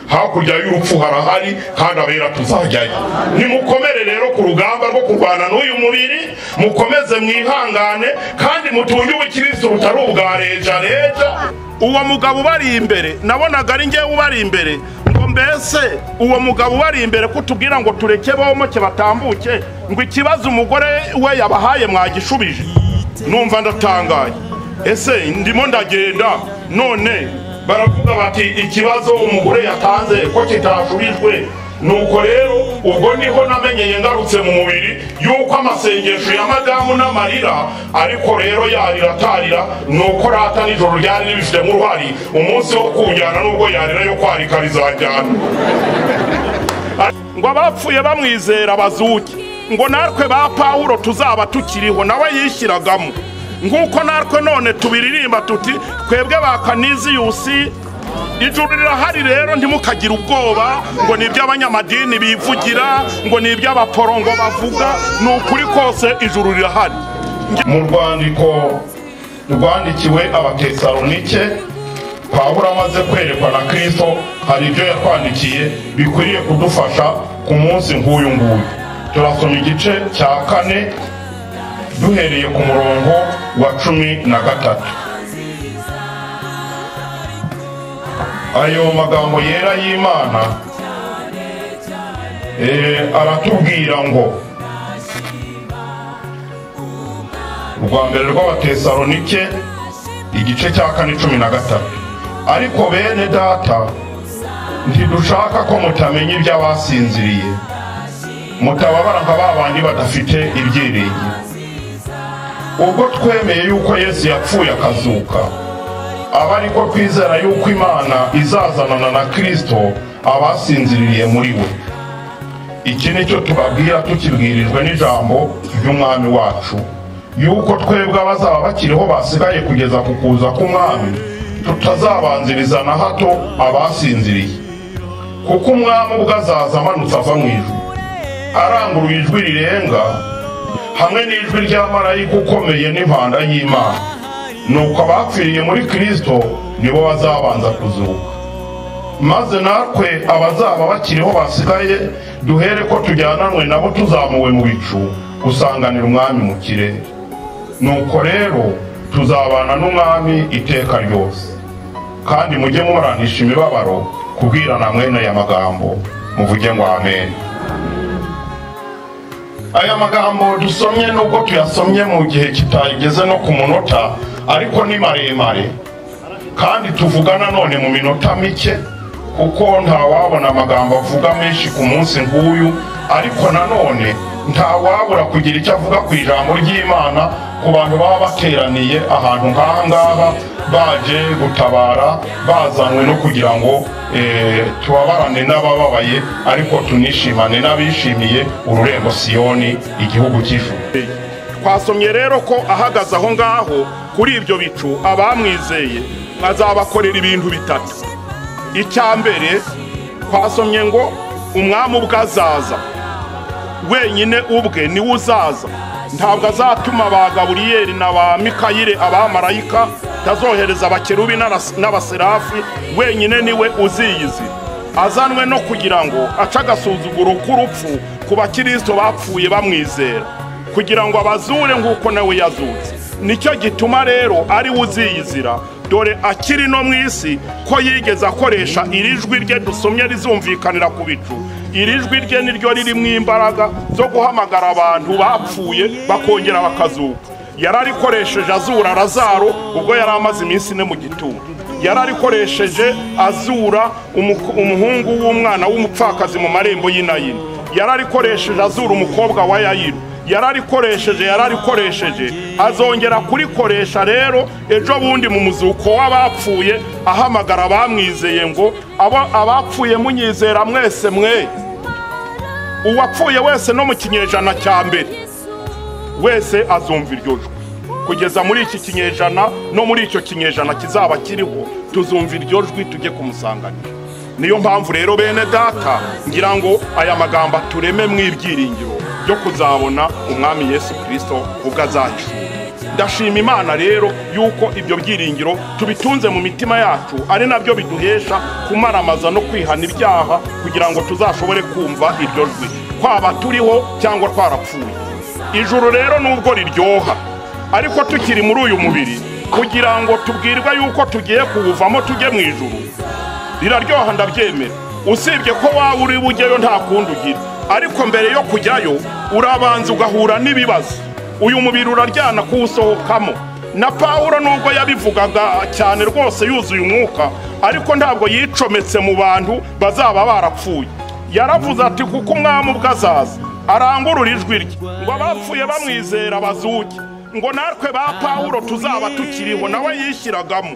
hakurya y'urupfu harahari kandi abera tuzajyayo. Nimukomere rero ku rugamba rwo kurwana n'uyu mubiri, mukomeze mwihangane kandi mutunge ubukristo butari ubwa reja. Uwo mugabo ubari imbere nabonaga ari ngewe ubari imbere, ngo mbese uwo mugabo ubari imbere kutubwira ngo tureke bomoke batambuke, ngo ikibazo umugore we yabahaye mwagishubije. Numva ndatangaye, ese ndimo ndagenda none baravuga bati ikibazo umugore yatanze ko kitashubijwe. Nuko rero ubwo niho namenyeye ngarutse mu mubiri yuko amasengesho ya madamu n'amarira, ariko rero yarira atarira, nuko rata nijoro ryari ribifitemo uruhari. Umunsi wo kunjyana nubwo yarira yo kwarika rizajyana. Ngo abapfuye bamwizera bazuke, ngo natwe ba Pawulo tuzaba tukiriho nawe yishyiragamo, nguko natwe none tubiririmba tuti twebwe ba Kaniziyusi ijuru rirahari. Rero ntimukagira ubwoba ngo nibyo abanyamadini bivugira, ngo nibyo abaporongo bavuga, n'ukuri kose ijuru rirahari. Mu rwandiko rwandikiwe Abatesalonike, Pawulo amaze kwerekwa na Kristo hari ibyo yatwandikiye bikwiriye kudufasha ku munsi nk'uyu nguyu. Turasoma igice cya 4 duhereye ku murongo wa 13. Ayo magambo yera y'Imana aratubwira ngo, rwa mbere rw'Abatesalonike igice cya 4:13, ariko bene data ntidushaka ko mutamenya iby'abasinziriye, mutababara nka babandi badafite ibyiringiro. Ubwo twemeye yuko Yesu yapfuye akazuka, aba ariko kwizera yuko Imana izazanana na Kristo abasinziriye muri we. Iki nicyo tubabwira tukibwirijwe n'ijambo ry'umwami wacu, yuko twebwe abazaba bakiriho basigaye kugeza ku kuza k'umwami tutazabanziriza na hato abasinziriye. Kuko umwami ubwo azaza amanutse ava mu ijuru, aranguruye ijwi rirenga hamwe n'ijwi rya marayika ukomeye n'impanda y'Imana, nuko abapfiriye muri Kristo nibo bazabanza kuzuka. Maze natwe abazaba bakiriho basigaye duhere ko tujyananwe nabo tuzamuwe mu bicu gusanganira umwami mu kirere. Nuko rero tuzabana n'umwami iteka ryose. Kandi mujye muranisha imibabaro kubwirana mwene aya magambo, muvuge ngo amen. Aya magambo dusomye nubwo tuyasomye mu gihe kitageze no ku munota, ariko ni maremare kandi tuvugana none mu minota mike, kuko ntawabona amagambo avuga menshi ku munsi nk'uyu. Ariko nanone ntawabura kugira icyo avuga ku ijambo ry'Imana ku bantu baba bateraniye ahantu nk'aha ngaha baje gutabara, bazanywe no kugira ngo tubabarane n'abababaye, ariko tunishimane n'abishimiye ururembo Siyoni, igihugu cy'ijuru. Twasomye rero ko ahagaze aho ngaho kuri ibyo bicu abamwizeye azabakorera ibintu bitatu. Icya mbere twasomye ngo umwami ubwo azaza wenyine ubwe niwe uzaza, ntabwo azatuma ba Gaburiyeli na ba Mikayire abamarayika, tazohereza abakerubi n'abaserafi, wenyine niwe uziyizira. Azanwe no kugira ngo aca agasuzuguro k'urupfu ku bakristo bapfuye bamwizera, kugira ngo abazure nk'uko nawe yazutse. Nicyo gituma rero ari uziyizira, dore akiri no mu isi ko yigeze akoresha iri jwi rye dusomye rizumvikanira ku bicu. Iri jwi rye niryo ririmo imbaraga zo guhamagara abantu bapfuye bakongera bakazuka. Yararikoresheje azura Lazaro ubwo yari amaze iminsi 4 mu gituro. Yararikoresheje azura umuhungu w'umwana w'umupfakazi mu marembo y'Inayini. Yararikoresheje azura umukobwa wa Yayiro. Yararikoresheje azongera kurikoresha rero ejo bundi mu muzuko w'abapfuye, ahamagara abamwizeye ngo abapfuye munyizera mwese mwe. Uwapfuye wese no mu kinyejana cya mbere wese azumva iryo jwi. Kugeza muri iki kinyejana no muri icyo kinyejana kizaba kiriho tuzumva iryo jwi tujye kumusanganira. Niyo mpamvu rero bene data ngira ngo aya magambo tureme mw'ibyiringiro byo kuzabona umwami Yesu Kristo ubwo azahishura. ndashima Imana rero yuko ibyo byiringiro tubitunze mu mitima yacu, ari nabyo biduhesha kumaramaza no kwihana ibyaha kugira ngo tuzashobore kumva iryo jwi, kwaba turiho cyangwa twarapfuye. Ijuru rero nubwo riryoha, ariko tukiri muri uyu mubiri, kugira ngo tubwirwa yuko tugiye kuwuvamo tujye mu ijuru, riraryoha ndabyemera. Usibye ko waba uri bujyeyo nta kundi ugira, ariko mbere yo kujyayo urabanza ugahura n'ibibazo. Uyu mubiri uraryana kuwusohokamo. Na Pawulo nubwo yabivugaga cyane rwose yuzuye umwuka, ariko ntabwo yicometse mu bantu bazaba barapfuye. Yaravuze ati kuko umwami ubwo azaza arangurura ijwi rye ngo abapfuye bamwizera bazuke, ngo natwe ba Pawulo tuzaba tukiriho nawe yishyiragamo,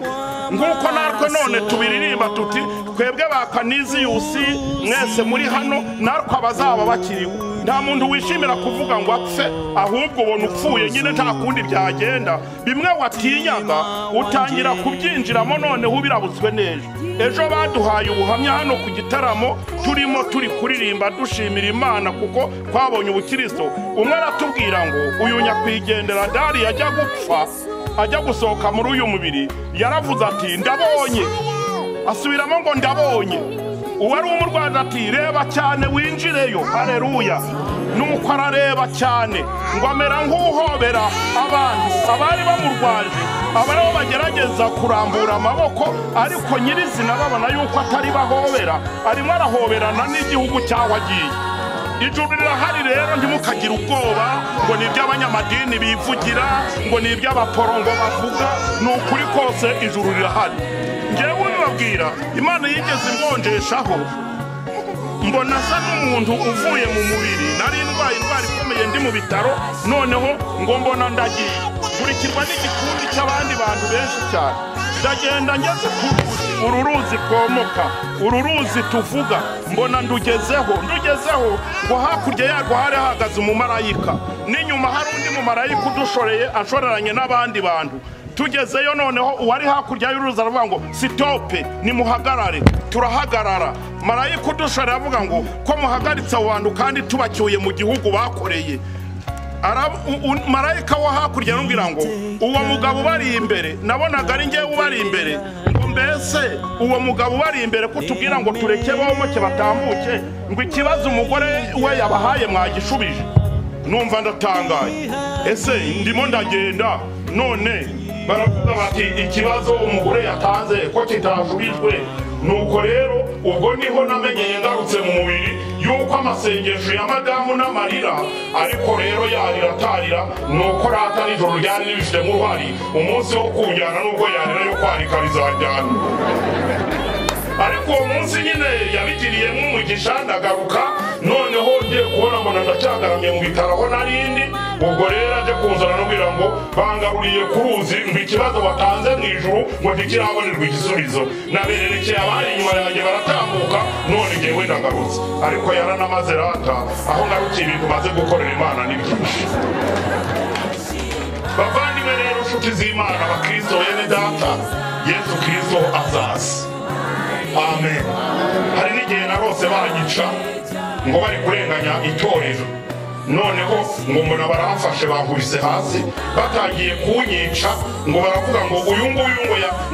nguko natwe none tubiririmba tuti twebwe ba Kaniziyusi mwese muri hano natwe abazaba bakiriho. Nta muntu wishimira kuvuga ngo apfe, ahubwo ubona upfuye nyine nta kundi byagenda. Bimwe watinyaga utangira kubyinjiramo noneho ubirabutswe neza. Ejo baduhaye ubuhamya hano ku gitaramo turimo turi kuririmba dushimira Imana kuko twabonye ubukristo. Umwe aratubwira ngo uyu nyakwigendera Dari yajya gupfa ajya gusohoka muri uyu mubiri yaravuze ati ndabonye, asubiramo ngo ndabonye. Uwari umurwayi ati reba cyane winjireyo, haleluya. Nuko arareba cyane ngo amera nk'uhobera abantu abari bamurwaje, abariho bagerageza kurambura amaboko, ariko nyirizina babona yuko atari bahobera, arimo arahoberana n'igihugu cyaho agiye. Ijuru rirahari rero ntimukagira ubwoba ngo ni iby'abanyamadini bivugira, ngo ni iby'abaporongo bavuga. Ni ukuri kose ijuru rirahari. Ngewe nibabwira Imana yigeze imbonjeshaho, mbona asa n'umuntu uvuye mu mubiri, nari ndwaye indwara ikomeye ndi mu bitaro, noneho ngo mbona ndagiye kurikirwa n'igikundi cy'abandi bantu benshi cyane. Ndagenda ngeze ku uru ruzi komoka, uru ruzi tuvuga, mbona ndugezeho ngo hakurya yarwo hari hahagaze umumarayika, n'inyuma hari undi mumarayika udushoreye ashoreranye n'abandi bantu. Tugezeyo noneho uwari hakurya y'uruzi aravuga ngo sitope, nimuhagarare. Turahagarara. Marayika udushoreye avuga ngo ko muhagaritse abo bantu kandi tubacyuye mu gihugu bakoreye. Marayika wo hakurya arambwira ngo uwo mugabo bari imbere, nabonaga ari ngewe ubari imbere, ngo mbese uwo mugabo bari imbere kutubwira ngo tureke bomoke batambuke, ngo ikibazo umugore we yabahaye mwagishubije. Numva ndatangaye, ese ndimo ndagenda none baravuga bati ikibazo umugore yatanze ko kitashubijwe. Nuko rero ubwo niho namenyeye ngarutse mu mubiri yuko amasengesho ya madamu n'amarira, ariko rero yarira atarira, nuko rata nijoro ryari ribifitemo uruhari. Umunsi wo kunjyana nubwo yarira yo kwarika bizajyana, ariko uwo munsi nyine yabigiriyemo umugisha ndagaruka. Noneho ngiye kubona mbona ndacyagaramye mu bitaro aho narindi. Ubwo rero aje kunzana n'ubwira ngo bangaruriye ku ruzi, ngo ikibazo batanze mu ijuru ngo ntikirabonerwa igisubizo. Nabererekeye abari inyuma yanjye baratambuka, none ngewe ndagarutse. Ariko yaranamaze rata, aho ngarukiye ibintu maze gukorera Imana ni byinshi. Bavandimwe rero nshuti z'Imana, abakristo bene data, Yesu Kristo azaza. Amen. Hari n'igihe narose banyica ngo bari kurenganya itorero, noneho ngo mbona baramfashe bankubise hasi, batangiye kunyica ngo baravuga ngo uyu nguyu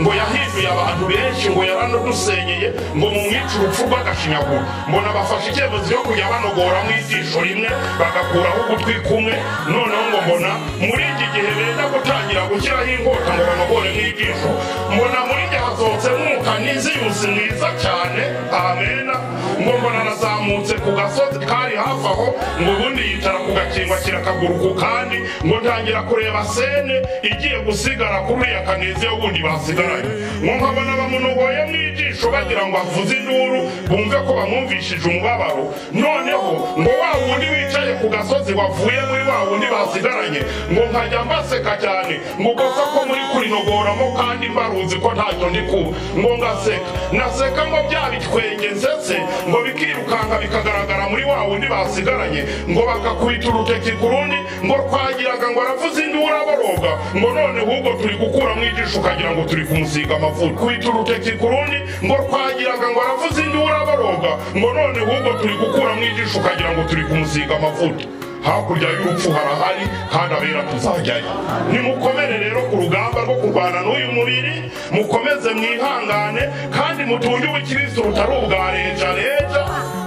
ngo yahinduye abantu benshi, ngo yaranadusenyeye, ngo mu mwica urupfu rw'agashinyaguro. Mbona bafashe icyemezo cyo kujya banogora mu ijisho rimwe bagakuraho ugutwi kumwe. Noneho ngo mbona muri iki gihe benda gutangira gushyiraho inkota ngo banogore mu ijisho, mbona muri njye hasohotse mwuka Kaniziyusi mwiza cyane. Amena. Ngo mbona nazamutse ku gasozi kari hafi aho, ngo ubundi yicara ku gakingo kirakaguru ku kandi, ngo ntangira kureba sene igiye gusigara kuri uriya Kaniziyo ubundi basigaranye. Ngo nkabona bamunogoye mu ijisho bagira ngo avuze induru bumve ko bamwumvishije umubabaro. Noneho ngo wa wundi wicaye ku gasozi wavuye muri wa wundi basigaranye, ngo nkajya mbaseka cyane, ngo gusa ko muri kurinogoramo kandi mbaruzi ko ntacyo ndi kuba. Ngo ngaseka, naseka ngo bya bitwenge nsetse ngo bikirukanga bikagaragara muri wa wundi basigaranye, ngo bakakubita uruteki ku rundi, ngo twagiraga ngo aravuze induru aboroga, ngo none ahubwo turi gukura mu ijisho ukagira ngo turi kumusiga amavuta. Kwita uruteki ku rundi, ngo twagiraga ngo aravuze induru aboroga, ngo none ahubwo turi gukura mu ijisho ukagira ngo turi kumusiga amavuta. hakurya y'urupfu harahari kandi abera tuzajyayo. Nimukomere rero ku rugamba rwo kurwana n'uyu mubiri, mukomeze mwihangane kandi mutunge ubukristo butari ubwa reja.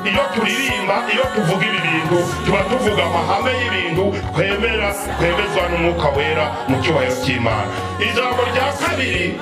Iyo turirimba, iyo tuvuga ibi bintu tuba tuvuga amahame y'ibintu twemezwa n'Umwuka Wera mu cyubahiro cy'Imana. Ijambo rya kabiri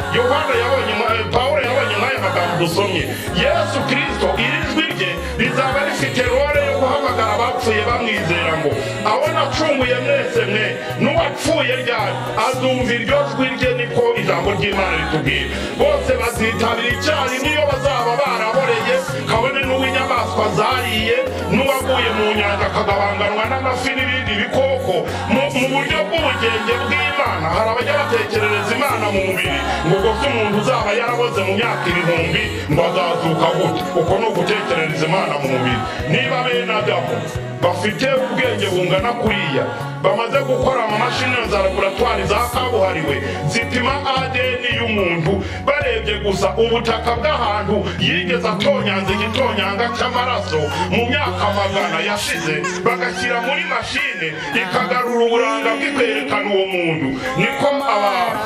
Pawulo yabonye nk'aya magambo dusomye. Yesu Kristo iri jwi rye rizaba rifite role yo guhamagara abapfuye bamwizera ngo abona acunguye mwese mwe n'uwapfuye ryari azumva iryo jwi rye, niko ijambo ry'Imana ritubwira. Bose bazitabira icyayi niyo bazaba baraboreye, kabone n'uw'inyamaswa zariye, n'uwaguye mu nyanja akagabanganwa n'amafi n'ibindi bikoko. Mu buryo bw'ubugenge bw'Imana hari abajya batekerereza Imana mu mubiri ngo gusa umuntu uzaba yaraboze mu myaka 1000 ngo azazuka gute. Uko ni ugutekerereza Imana mu mubiri. Niba bene Adamu bafite ubwenge bungana kuriya, bamaze gukora amamashini za laboratwari za kabuhariwe zipima ADN y'umuntu, barebye gusa ubutaka bw'ahantu yigeze atonyanza igitonyanga cy'amaraso mu myaka 100 yashize, bagashyira muri mashine ikagarura uburanga bw'ikwerekana uwo muntu. Niko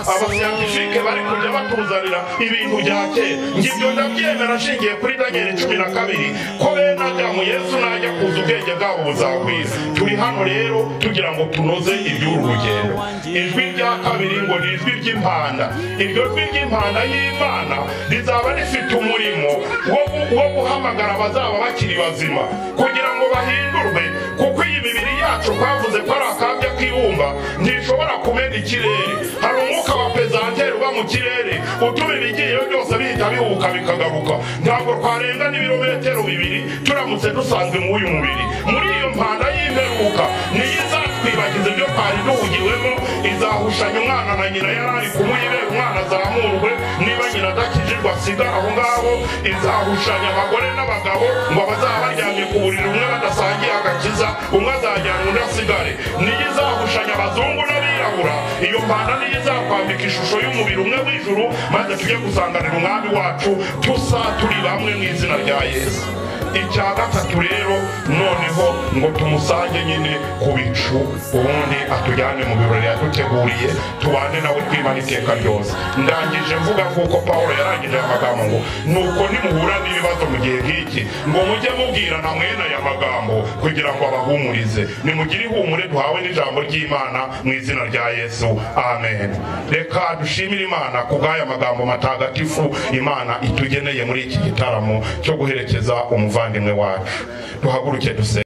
abascientifique bari kujya batuzanira ibintu bya kera. Ngibyo ndabyemera ashingiye kuri Daniel 12 ko bene Adamu Yesu najya kuza ubwenge bwabo buzagwira. Turi hano rero tugira ngo tunoze iby'uru rugendo. Ijwi rya kabiri ngo ni ijwi ry'impanda. Iryo jwi ry'impanda y'Imana rizaba rifite umurimo wo guhamagara abazaba bakiri bazima kugira ngo bahindurwe, kuko iyi mibiri yacu twavuze ko ari akabya k'ibumba ntishobora kumena ikirere. Hari umwuka wa pesanteri uba mu kirere utuma ibigiyeyo byose bihita bihubuka bikagaruka. Ntabwo twarenga n'ibirometero 2 turamutse dusanzwe mu uyu mubiri. Muri iyo mpanda y'imperuka niyo izatwibagiza ibyo twari duhugiwemo, izahushanya umwana na nyina yari ari kumuyibera umwana azamurwe, niba nyina adakijirwa asigara aho ngaho. Izahushanya abagore n'abagabo ngo bazaba baryamye ku buriri umwe badasangiye agakiza, umwe azajyana undi asigare. Niyo izahushanya abazungu n'abirabura. Iyo mpanda niyo izakwambika ishusho y'umubiri umwe w'ijuru, maze tujye gusanganira umwami wacu tusa turi bamwe mu izina rya Yesu. Icya gatatu rero noneho ngo tumusange nyine ku bicu, ubundi atujyane mu birori yaduteguriye, tubane nawe twimana iteka ryose. Ndangije mvuga kuko Pawulo yarangije amagambo ngo nuko nimuhura n'ibibazo mu gihe nk'iki ngo mujye mubwirana mwene aya magambo kugira ngo abahumurize. Nimugire ihumure duhawe n'ijambo ry'Imana mu izina rya Yesu, amen. Reka dushimire Imana kubw'aya magambo matagatifu Imana itugeneye muri iki gitaramo cyo guherekeza umuvandimwe wacu. Duhaguruke duse